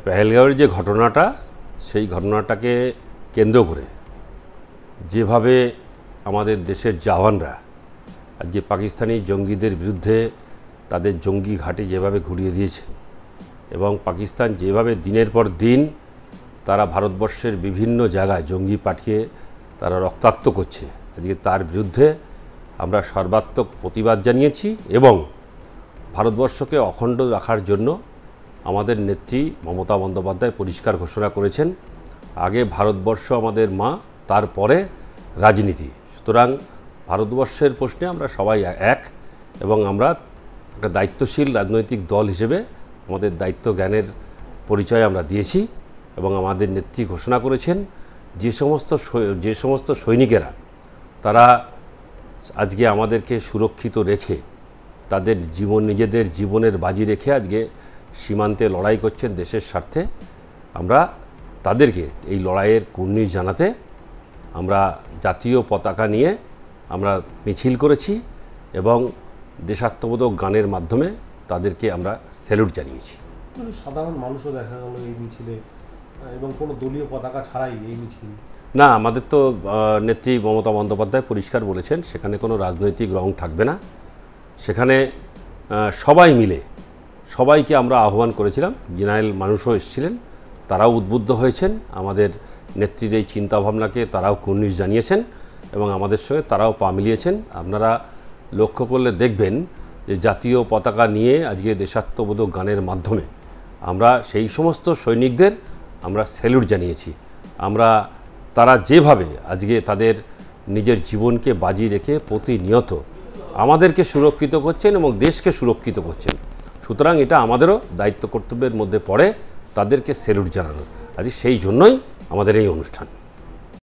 পেহেলগাঁওয়ের যে ঘটনাটা, সেই ঘটনাটাকে কেন্দ্র করে যেভাবে আমাদের দেশের জওয়ানরা আজকে পাকিস্তানি জঙ্গিদের বিরুদ্ধে তাদের জঙ্গি ঘাঁটি যেভাবে ঘুরিয়ে দিয়েছে এবং পাকিস্তান যেভাবে দিনের পর দিন তারা ভারতবর্ষের বিভিন্ন জায়গায় জঙ্গি পাঠিয়ে তারা রক্তাক্ত করছে, আজকে তার বিরুদ্ধে আমরা সর্বাত্মক প্রতিবাদ জানিয়েছি এবং ভারতবর্ষকে অখণ্ড রাখার জন্য আমাদের নেত্রী মমতা বন্দ্যোপাধ্যায় পরিষ্কার ঘোষণা করেছেন, আগে ভারতবর্ষ আমাদের মা, তারপরে রাজনীতি। সুতরাং ভারতবর্ষের প্রশ্নে আমরা সবাই এক এবং আমরা একটা দায়িত্বশীল রাজনৈতিক দল হিসেবে আমাদের দায়িত্ব জ্ঞানের পরিচয় আমরা দিয়েছি এবং আমাদের নেত্রী ঘোষণা করেছেন যে সমস্ত সৈনিকেরা তারা আজকে আমাদেরকে সুরক্ষিত রেখে তাদের নিজেদের জীবনের বাজি রেখে আজকে সীমান্তে লড়াই করছেন দেশের স্বার্থে, আমরা তাদেরকে এই লড়াইয়ের কুর্নিশ জানাতে আমরা জাতীয় পতাকা নিয়ে আমরা মিছিল করেছি এবং দেশাত্মবোধক গানের মাধ্যমে তাদেরকে আমরা স্যালুট জানিয়েছি। সাধারণ মানুষও দেখা গেল এই মিছিলে এবং কোনো দলীয় পতাকা ছাড়াই এই মিছিল। না, আমাদের তো নেত্রী মমতা বন্দ্যোপাধ্যায় পরিষ্কার বলেছেন সেখানে কোনো রাজনৈতিক রং থাকবে না। সেখানে সবাই মিলে সবাইকে আমরা আহ্বান করেছিলাম, জেনারেল মানুষও এসেছিলেন, তারাও উদ্বুদ্ধ হয়েছেন, আমাদের নেত্রীর এই চিন্তাভাবনাকে তারাও কুর্নিশ জানিয়েছেন এবং আমাদের সঙ্গে তারাও পা মিলিয়েছেন। আপনারা লক্ষ্য করলে দেখবেন যে জাতীয় পতাকা নিয়ে আজকে দেশাত্মবোধক গানের মাধ্যমে আমরা সেই সমস্ত সৈনিকদের আমরা স্যালুট জানিয়েছি। তারা যেভাবে আজকে তাদের নিজের জীবনকে বাজি রেখে প্রতিনিয়ত আমাদেরকে সুরক্ষিত করছেন এবং দেশকে সুরক্ষিত করছেন, সুতরাং এটা আমাদেরও দায়িত্ব কর্তব্যের মধ্যে পড়ে তাদেরকে স্যালুট জানানো। আজকে সেই জন্যই আমাদের এই অনুষ্ঠান।